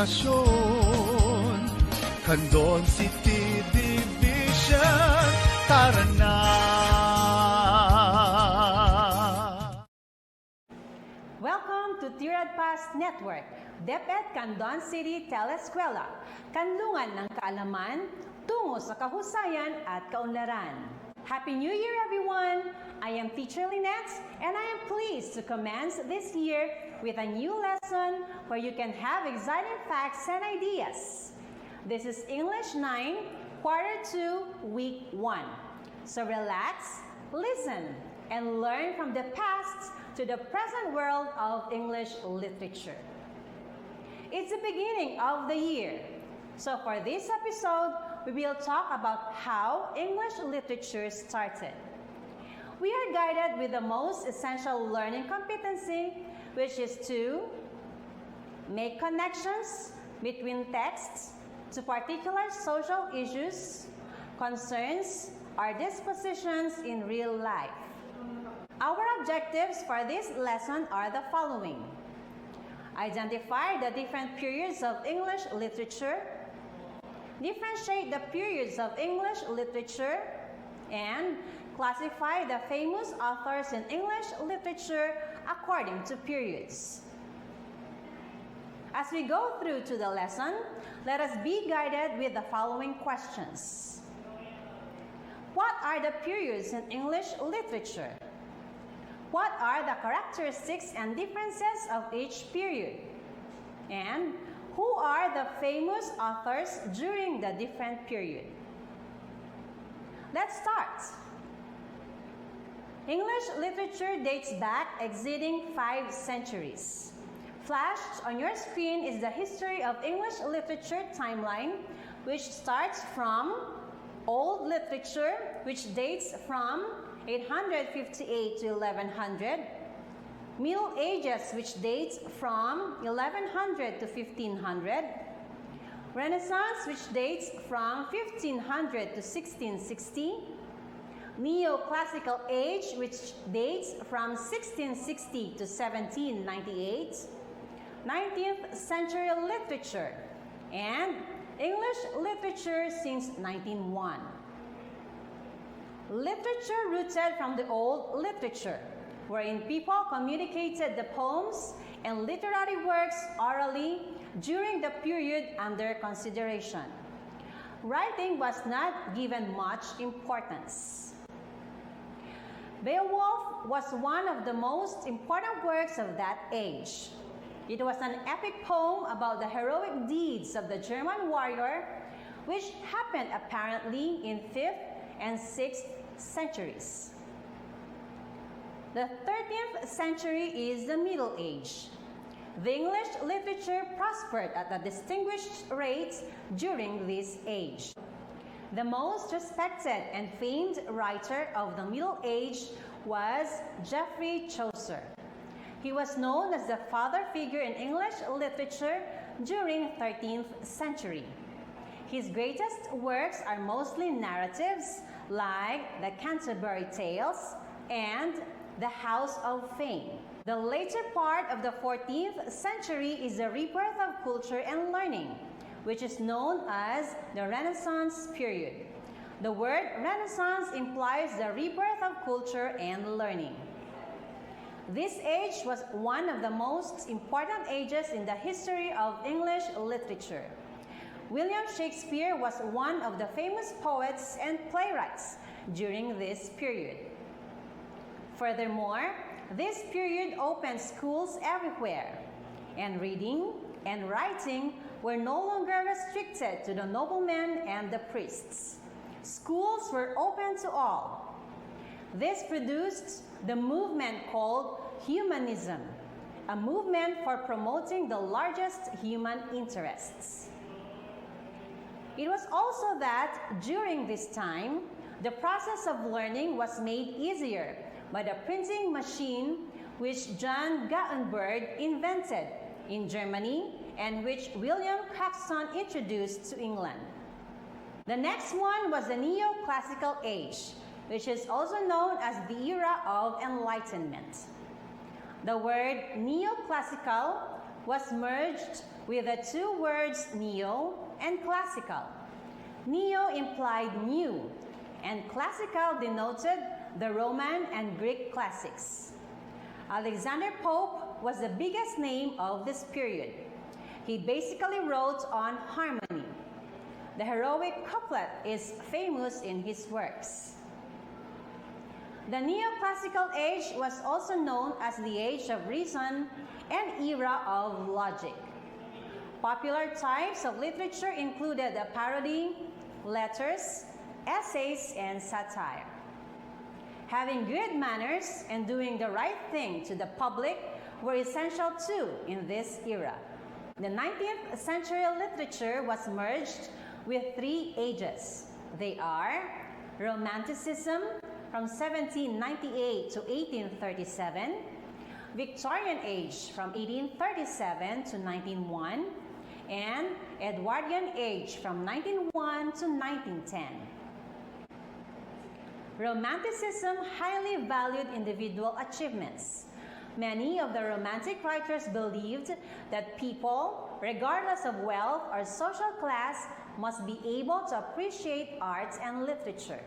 edukasyon. Candon City Division, tara na! Welcome to Tirad Pass Network, DepEd Candon City Teleskwela, kanlungan ng kaalaman tungo sa kahusayan at kaunlaran. Happy New Year, everyone! I am Teacher Lynette, and I am pleased to commence this year with a new lesson where you can have exciting facts and ideas. This is English 9, Quarter 2, Week 1. So relax, listen, and learn from the past to the present world of English literature. It's the beginning of the year. So for this episode, we will talk about how English literature started. We are guided with the most essential learning competency, which is to make connections between texts to particular social issues, concerns, or dispositions in real life. Our objectives for this lesson are the following. Identify the different periods of English literature, differentiate the periods of English literature, and classify the famous authors in English literature according to periods. As we go through to the lesson, let us be guided with the following questions. What are the periods in English literature? What are the characteristics and differences of each period? And who are the famous authors during the different period? Let's start. English literature dates back exceeding 5 centuries. Flashed on your screen is the history of English literature timeline, which starts from Old Literature, which dates from 858 to 1100, Middle Ages, which dates from 1100 to 1500, Renaissance, which dates from 1500 to 1660, Neoclassical Age, which dates from 1660 to 1798, 19th century literature, and English literature since 1901. Literature rooted from the old literature, wherein people communicated the poems and literary works orally during the period under consideration. Writing was not given much importance. Beowulf was one of the most important works of that age. It was an epic poem about the heroic deeds of the German warrior, which happened apparently in 5th and 6th centuries. The 13th century is the Middle Age. The English literature prospered at a distinguished rate during this age. The most respected and famed writer of the Middle Age was Geoffrey Chaucer. He was known as the father figure in English literature during 13th century. His greatest works are mostly narratives like the Canterbury Tales and the House of Fame. The later part of the 14th century is the rebirth of culture and learning, which is known as the Renaissance period. The word Renaissance implies the rebirth of culture and learning. This age was one of the most important ages in the history of English literature. William Shakespeare was one of the famous poets and playwrights during this period. Furthermore, this period opened schools everywhere, and reading and writing were no longer restricted to the noblemen and the priests. Schools were open to all. This produced the movement called humanism, a movement for promoting the largest human interests. It was also that during this time, the process of learning was made easier by the printing machine which John Gutenberg invented in Germany and which William Caxton introduced to England. The next one was the Neoclassical Age, which is also known as the era of enlightenment. The word neoclassical was merged with the two words neo and classical. Neo implied new, and classical denoted the Roman and Greek classics. Alexander Pope was the biggest name of this period. He basically wrote on harmony. The heroic couplet is famous in his works. The neoclassical age was also known as the age of reason and era of logic. Popular types of literature included the parody, letters, essays, and satire. Having good manners and doing the right thing to the public were essential too in this era. The 19th century literature was merged with three ages. They are Romanticism from 1798 to 1837, Victorian Age from 1837 to 1901, and Edwardian Age from 1901 to 1910. Romanticism highly valued individual achievements. Many of the Romantic writers believed that people, regardless of wealth or social class, must be able to appreciate arts and literature.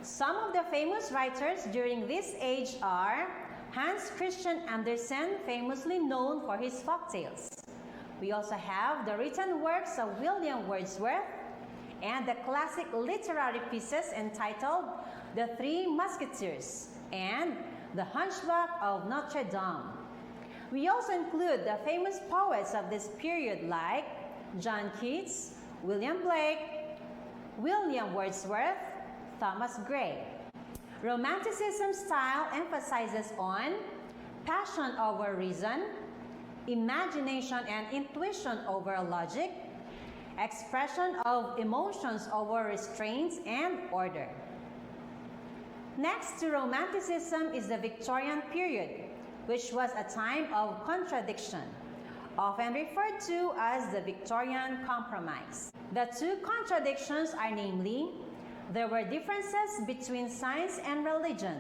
Some of the famous writers during this age are Hans Christian Andersen, famously known for his folktales. We also have the written works of William Wordsworth and the classic literary pieces entitled The Three Musketeers and The Hunchback of Notre Dame. We also include the famous poets of this period like John Keats, William Blake, William Wordsworth, Thomas Gray. Romanticism style emphasizes on passion over reason, imagination and intuition over logic, expression of emotions over restraints and order. Next to Romanticism is the Victorian period, which was a time of contradiction, often referred to as the Victorian Compromise. The two contradictions are namely, there were differences between science and religion.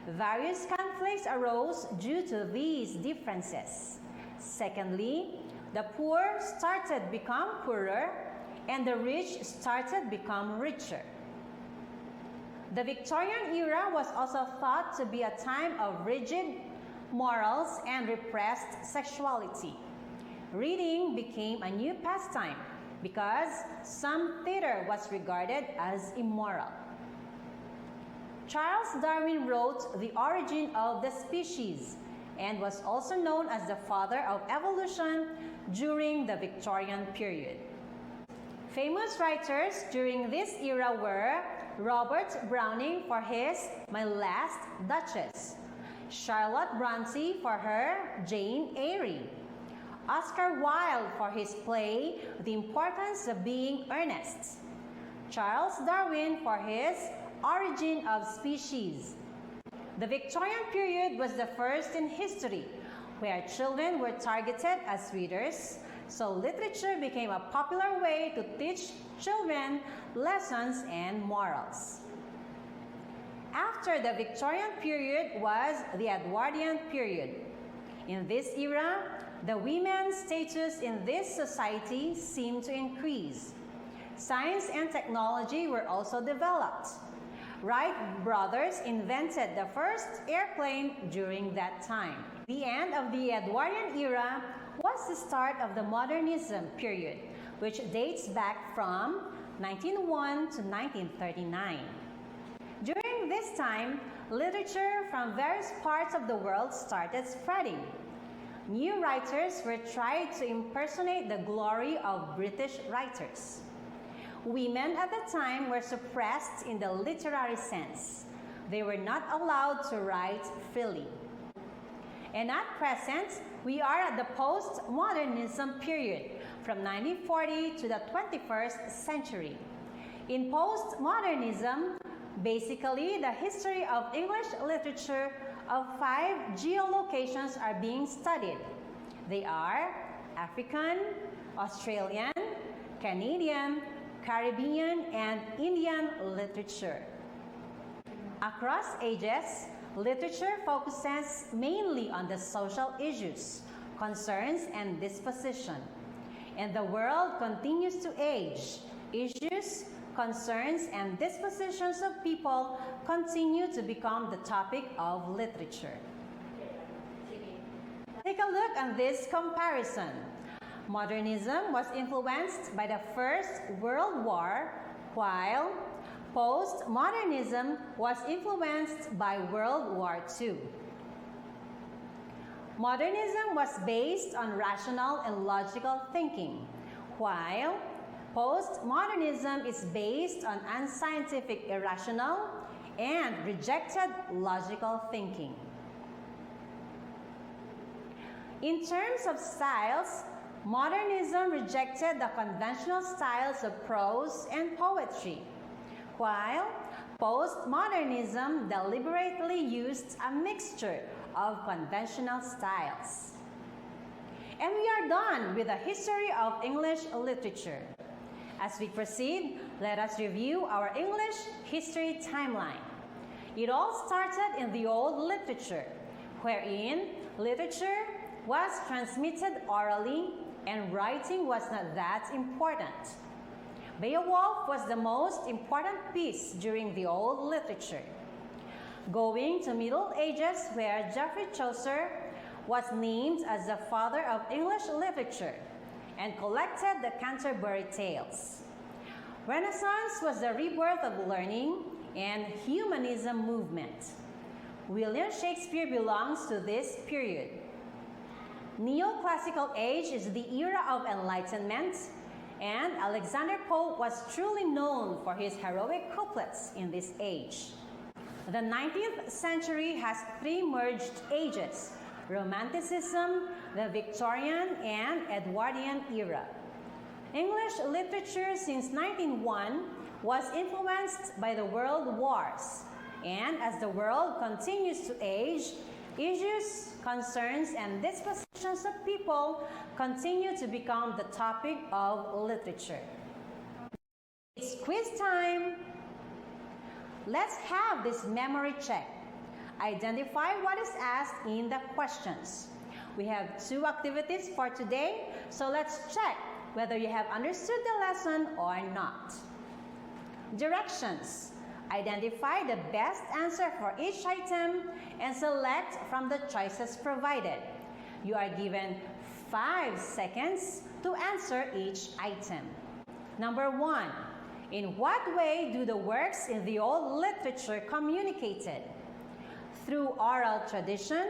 Various conflicts arose due to these differences. Secondly, the poor started to become poorer and the rich started to become richer. The Victorian era was also thought to be a time of rigid morals and repressed sexuality. Reading became a new pastime because some theater was regarded as immoral. Charles Darwin wrote The Origin of the Species and was also known as the father of evolution during the Victorian period. Famous writers during this era were Robert Browning for his My Last Duchess, Charlotte Bronte for her Jane Eyre, Oscar Wilde for his play The Importance of Being Earnest, Charles Darwin for his Origin of Species. The Victorian period was the first in history where children were targeted as readers, so literature became a popular way to teach children lessons and morals. After the Victorian period was the Edwardian period. In this era, the women's status in this society seemed to increase. Science and technology were also developed. Wright brothers invented the first airplane during that time. The end of the Edwardian era was the start of the Modernism period, which dates back from 1901 to 1939. During this time, literature from various parts of the world started spreading. New writers were trying to impersonate the glory of British writers. Women at the time were suppressed in the literary sense. They were not allowed to write freely. And at present, we are at the postmodernism period from 1940 to the 21st century. In postmodernism, basically the history of English literature of 5 geolocations are being studied. They are African, Australian, Canadian, Caribbean, and Indian literature. Across ages, Literature focuses mainly on the social issues, concerns, and disposition. And the world continues to age. Issues, concerns, and dispositions of people continue to become the topic of literature. Take a look at this comparison. Modernism was influenced by the First World War, while postmodernism was influenced by World War II. Modernism was based on rational and logical thinking, while postmodernism is based on unscientific, irrational, and rejected logical thinking. In terms of styles, modernism rejected the conventional styles of prose and poetry, while postmodernism deliberately used a mixture of conventional styles. And we are done with the history of English literature. As we proceed, let us review our English history timeline. It all started in the old literature, wherein literature was transmitted orally and writing was not that important. Beowulf was the most important piece during the old literature. Going to Middle Ages, where Geoffrey Chaucer was named as the father of English literature and collected the Canterbury Tales. Renaissance was the rebirth of learning and humanism movement. William Shakespeare belongs to this period. Neoclassical age is the era of enlightenment, and Alexander Pope was truly known for his heroic couplets in this age. The 19th century has three merged ages: Romanticism, the Victorian, and Edwardian era. English literature since 1901 was influenced by the world wars, and as the world continues to age, issues, concerns, and dispositions of people continue to become the topic of literature. It's quiz time! Let's have this memory check. Identify what is asked in the questions. We have 2 activities for today, so let's check whether you have understood the lesson or not. Directions. Identify the best answer for each item and select from the choices provided. You are given 5 seconds to answer each item. Number 1. In what way do the works in the old literature communicated? Through oral tradition,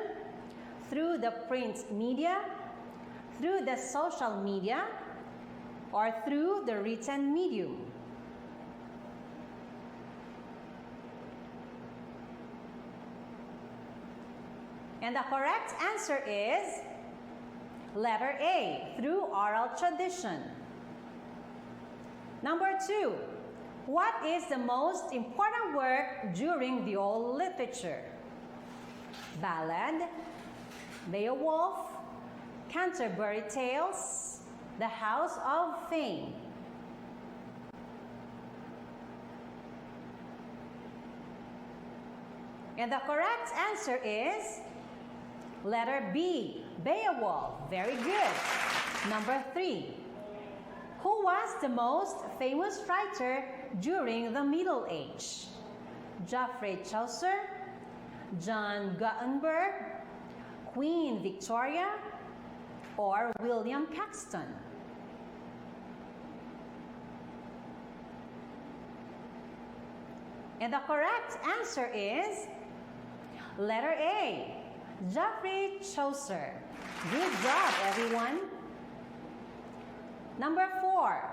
through the print media, through the social media, or through the written medium? And the correct answer is letter A, through oral tradition. Number 2, what is the most important work during the old literature? Ballad, Beowulf, Canterbury Tales, The House of Fame. And the correct answer is letter B, Beowulf. Very good. Number 3. Who was the most famous writer during the Middle Age? Geoffrey Chaucer, John Gutenberg, Queen Victoria, or William Caxton? And the correct answer is letter A, Geoffrey Chaucer. Good job, everyone. Number 4.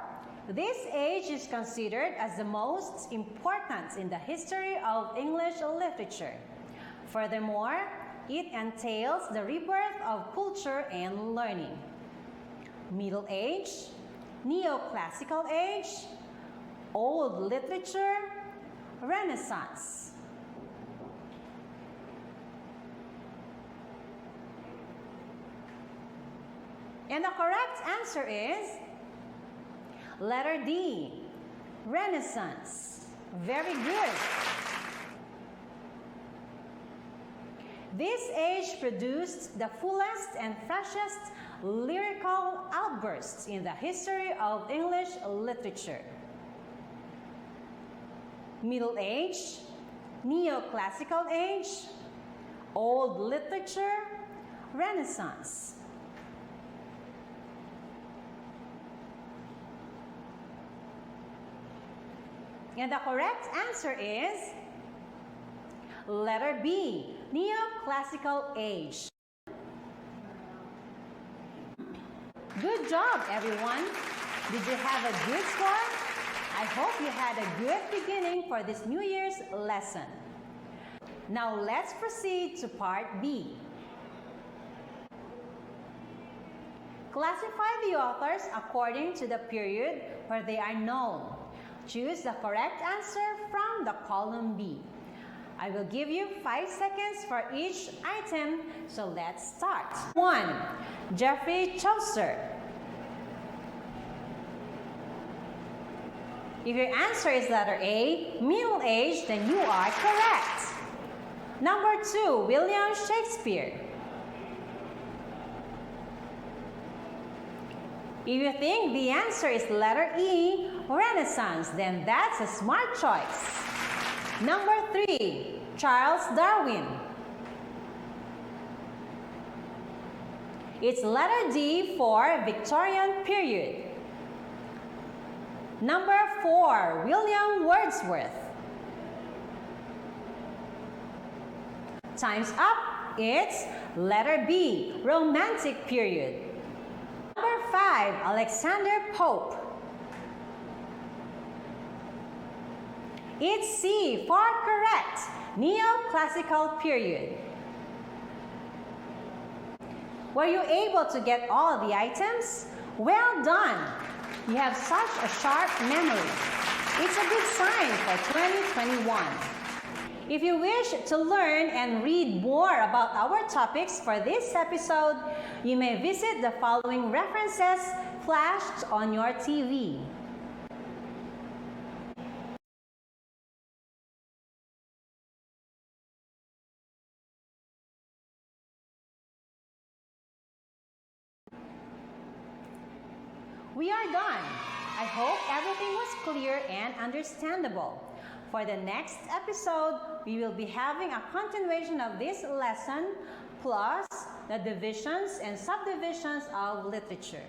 This age is considered as the most important in the history of English literature. Furthermore, it entails the rebirth of culture and learning. Middle Age, Neoclassical Age, Old Literature, Renaissance. And the correct answer is letter D, Renaissance. Very good. This age produced the fullest and freshest lyrical outbursts in the history of English literature. Middle Age, Neoclassical Age, Old Literature, Renaissance. And the correct answer is letter B, Neoclassical Age. Good job, everyone. Did you have a good score? I hope you had a good beginning for this New Year's lesson. Now let's proceed to part B. Classify the authors according to the period where they are known. Choose the correct answer from the column B. I will give you 5 seconds for each item, so let's start. 1. Geoffrey Chaucer. If your answer is letter A, middle age, then you are correct. Number 2, William Shakespeare. If you think the answer is letter E, Renaissance, then that's a smart choice. Number 3, Charles Darwin. It's letter D for Victorian period. Number 4, William Wordsworth. Time's up. It's letter B, Romantic period. Number 5, Alexander Pope. It's C for correct, Neoclassical period. Were you able to get all the items? Well done! You have such a sharp memory. It's a good sign for 2021. If you wish to learn and read more about our topics for this episode, you may visit the following references flashed on your TV. We are done. I hope everything was clear and understandable. For the next episode, we will be having a continuation of this lesson, plus the divisions and subdivisions of literature.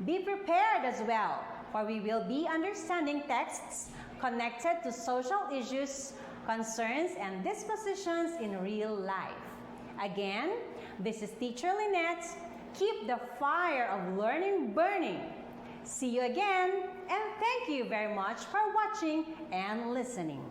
Be prepared as well, for we will be understanding texts connected to social issues, concerns, and dispositions in real life. Again, this is Teacher Lynette. Keep the fire of learning burning. See you again, and thank you very much for watching and listening.